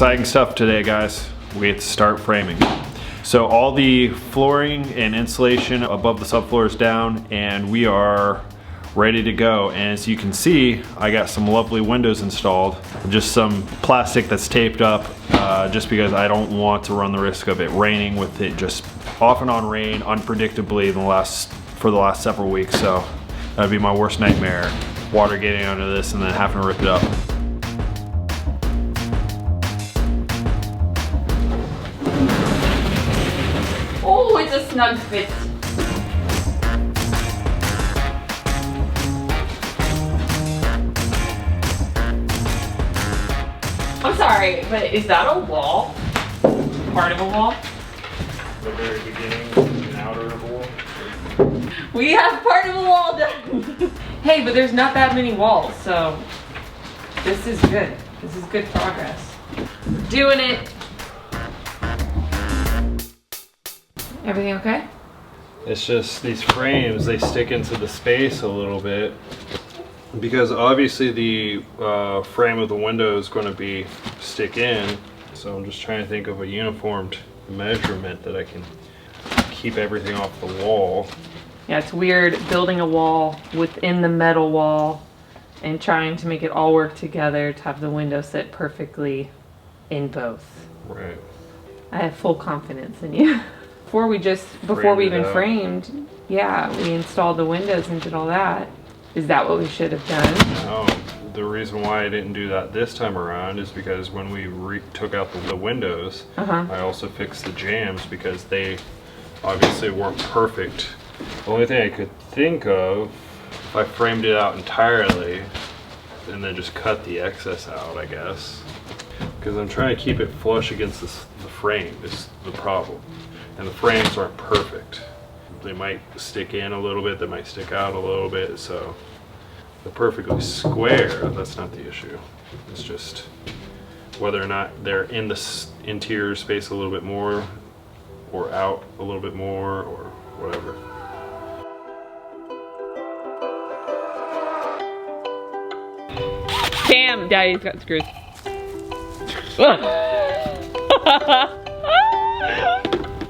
Exciting stuff today, guys. We have to start framing. So all the flooring and insulation above the subfloor is down and we are ready to go. And as you can see, I got some lovely windows installed. Just some plastic that's taped up just because I don't want to run the risk of it raining with it just off and on rain unpredictably for the last several weeks. So that'd be my worst nightmare, water getting under this and then having to rip it up. Oh, it's a snug fit. I'm sorry, but is that a wall? Part of a wall? The very beginning and outer of a wall. We have part of a wall done. Hey, but there's not that many walls, so this is good. This is good progress. We're doing it. Everything okay? It's just these frames, they stick into the space a little bit because obviously the frame of the window is going to stick in. So I'm just trying to think of a uniformed measurement that I can keep everything off the wall. Yeah, it's weird building a wall within the metal wall and trying to make it all work together to have the window sit perfectly in both. Right. I have full confidence in you. Before we even framed, yeah, we installed the windows and did all that. Is that what we should have done? No, the reason why I didn't do that this time around is because when we took out the windows, I also fixed the jambs because they obviously weren't perfect. The only thing I could think of, if I framed it out entirely and then just cut the excess out, I guess. Because I'm trying to keep it flush against the frame is the problem. And the frames aren't perfect. They might stick in a little bit, they might stick out a little bit, so they're perfectly square, that's not the issue. It's just whether or not they're in the interior space a little bit more, or out a little bit more, or whatever. Damn, Daddy's got screws.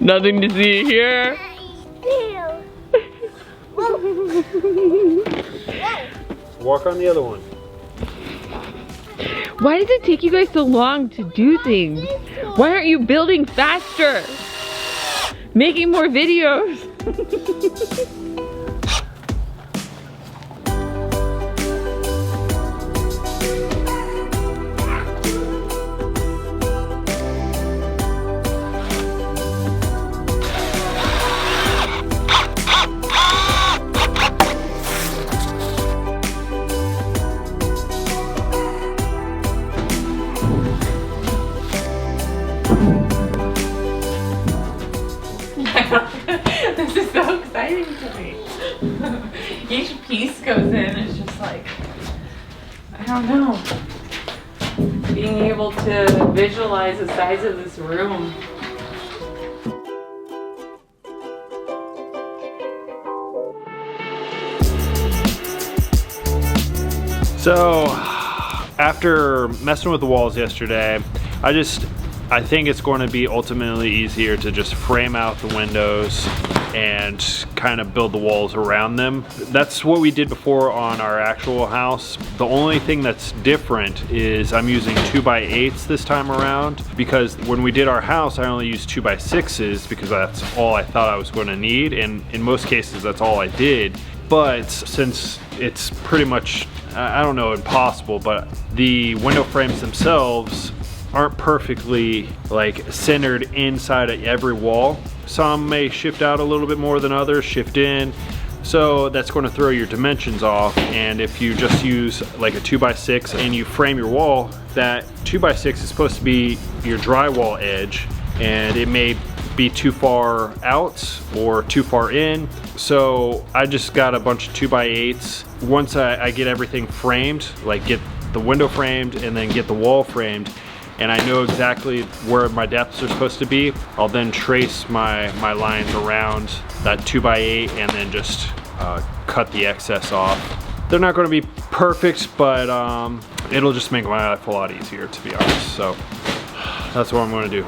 Nothing to see here. Walk on the other one. Why does it take you guys so long to do things? Why aren't you building faster? Making more videos? This is so exciting to me. Each piece goes in, it's just like, I don't know. Being able to visualize the size of this room. So, after messing with the walls yesterday, I think it's going to be ultimately easier to just frame out the windows and kind of build the walls around them. That's what we did before on our actual house. The only thing that's different is I'm using 2x8s this time around, because when we did our house I only used 2x6s because that's all I thought I was going to need, and in most cases that's all I did. But since it's pretty much, I don't know, impossible, but the window frames themselves aren't perfectly like centered inside of every wall. Some may shift out a little bit more than others, shift in. So that's going to throw your dimensions off. And if you just use like a 2x6 and you frame your wall, that 2x6 is supposed to be your drywall edge, and it may be too far out or too far in. So I just got a bunch of 2x8s. Once I get everything framed, like get the window framed and then get the wall framed, and I know exactly where my depths are supposed to be, I'll then trace my lines around that 2x8 and then just cut the excess off. They're not going to be perfect, but it'll just make my life a lot easier, to be honest. So That's what I'm gonna do.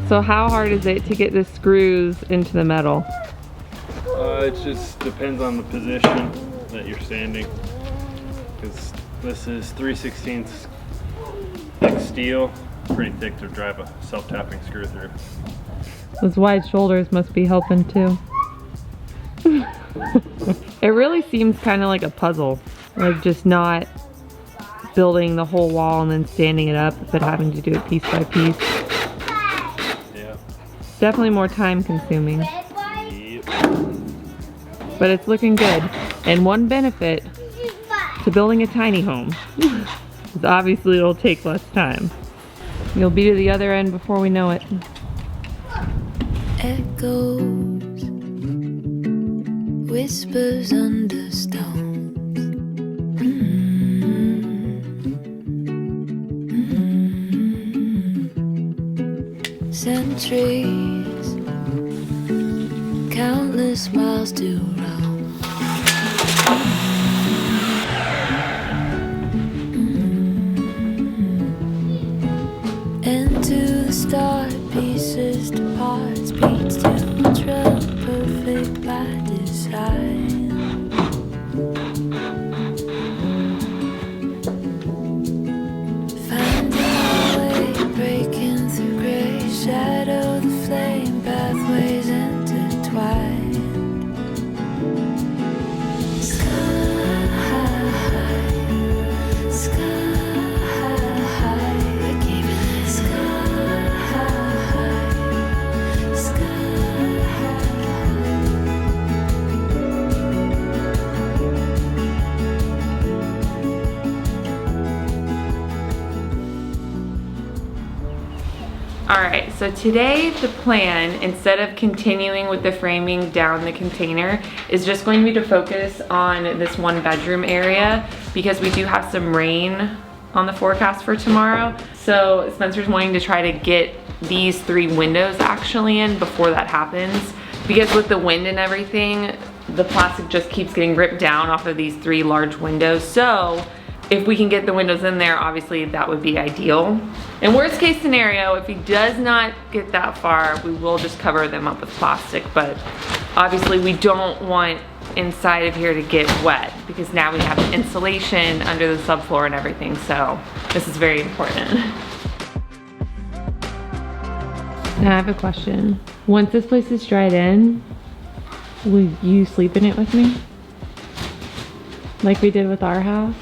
So how hard is it to get the screws into the metal? It just depends on the position that you're standing. Because this is 3/16 thick steel, pretty thick to drive a self-tapping screw through. Those wide shoulders must be helping too. It really seems kind of like a puzzle, like just not building the whole wall and then standing it up, but having to do it piece by piece. Yeah. Definitely more time consuming. Yep. But it's looking good. And one benefit to building a tiny home is obviously it'll take less time. You'll be to the other end before we know it. Echoes, whispers under stones. Centuries, countless miles to roam. And to the start, pieces to parts, beats to a drum, perfect by design. Finding our way, breaking through gray shadow, the flame, pathways intertwined. Sky high, sky high, we're keeping it sky high, sky high. Alright, so today the plan, instead of continuing with the framing down the container, is just going to be to focus on this one bedroom area because we do have some rain on the forecast for tomorrow. So Spencer's wanting to try to get these 3 windows actually in before that happens, because with the wind and everything, the plastic just keeps getting ripped down off of these 3 large windows. So if we can get the windows in there, obviously that would be ideal. In worst case scenario, if he does not get that far, we will just cover them up with plastic, but obviously we don't want inside of here to get wet because now we have insulation under the subfloor and everything, so this is very important. Now I have a question. Once this place is dried in, will you sleep in it with me? Like we did with our house?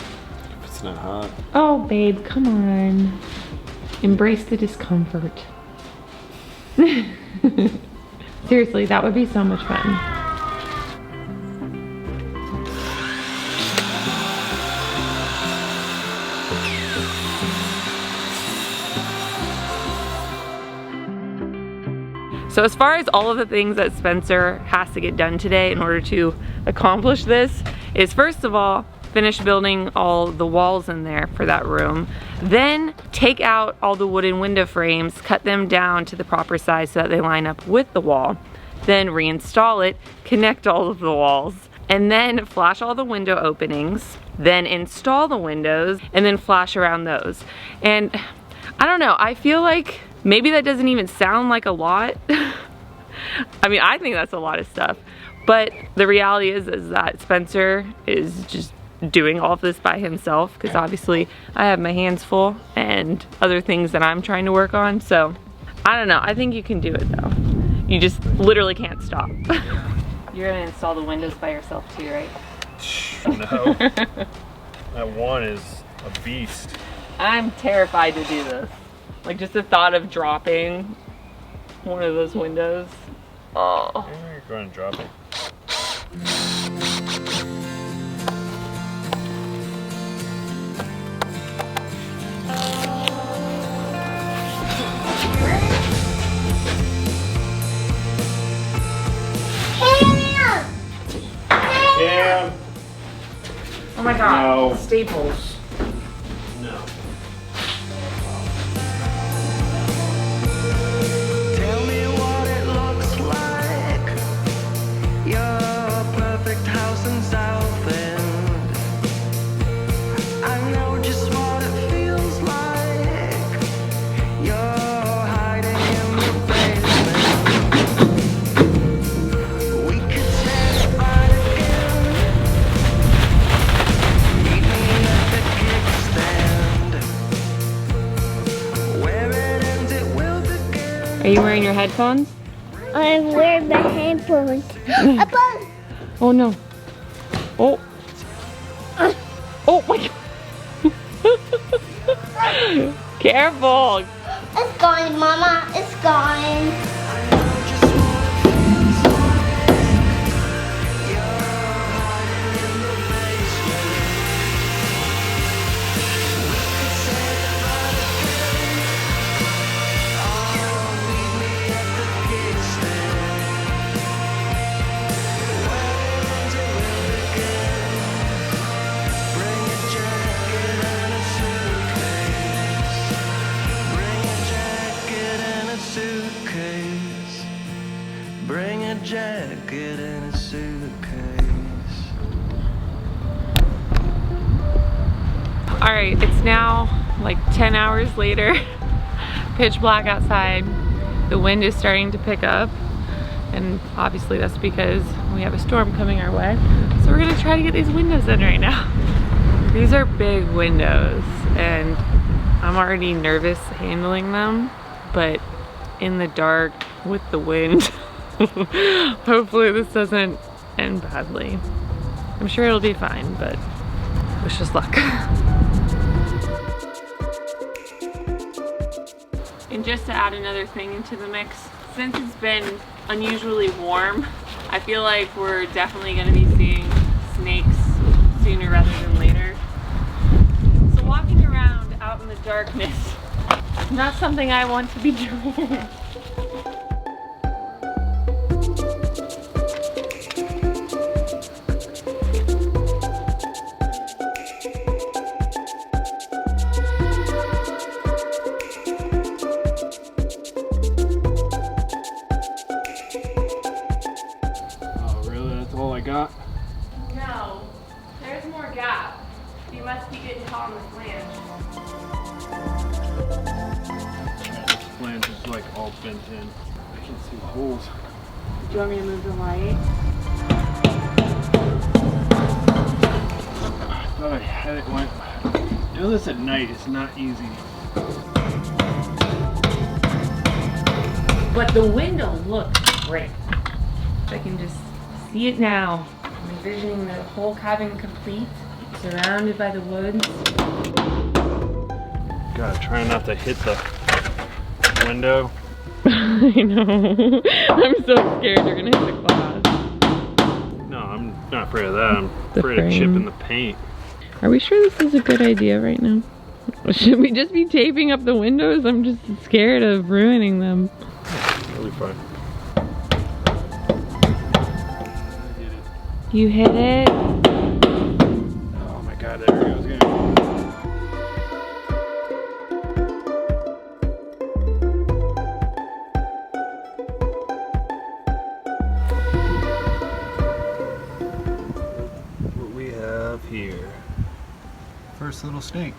It's not hot. Oh, babe, come on. Embrace the discomfort. Seriously, that would be so much fun. So as far as all of the things that Spencer has to get done today in order to accomplish this is, first of all, finish building all the walls in there for that room. Then take out all the wooden window frames, cut them down to the proper size so that they line up with the wall. Then reinstall it, connect all of the walls, and then flash all the window openings, then install the windows, and then flash around those. And I don't know, I feel like maybe that doesn't even sound like a lot. I mean, I think that's a lot of stuff. But the reality is that Spencer is just doing all of this by himself, because obviously I have my hands full and other things that I'm trying to work on. So I don't know, I think you can do it though. You just literally can't stop. You're gonna install the windows by yourself too, right? No. That one is a beast. I'm terrified to do this. Like just the thought of dropping one of those windows. Oh. You're going to drop it. Oh my God. No. Staples. No. Tell me what it looks like. Your perfect house in Southend. I know just what it feels like. You're hiding in the basement. We could set it right again. Meet me at the kickstand. Where it ends, it will begin. Are you wearing your headphones? I'm wearing my headphones. Above. Oh no. Oh. Oh my God. Careful. It's gone, Mama. It's gone. Bring a jacket and a suitcase. All right, it's now like 10 hours later. Pitch black outside. The wind is starting to pick up. And obviously that's because we have a storm coming our way. So we're gonna try to get these windows in right now. These are big windows and I'm already nervous handling them, but in the dark with the wind, hopefully this doesn't end badly. I'm sure it'll be fine, but wish us luck. And just to add another thing into the mix, since it's been unusually warm, I feel like we're definitely going to be seeing snakes sooner rather than later. So walking around out in the darkness is not something I want to be doing. Oh, really? That's all I got? No, there's more gap. You must be getting caught on the flange. This flange is like all bent in. I can see the holes. Do you want me to move the light? I thought I had it when. Doing this at night is not easy. But the window looks great. I can just see it now. I'm envisioning the whole cabin complete, surrounded by the woods. God, trying not to hit the window. I know. I'm so scared you're gonna hit the glass. No, I'm not afraid of that. I'm The afraid of frame. chipping the paint. Are we sure this is a good idea right now? Should we just be taping up the windows? I'm just scared of ruining them. It'll be fine. You hit it? Oh my God, there it goes again. What we have here. First little snake.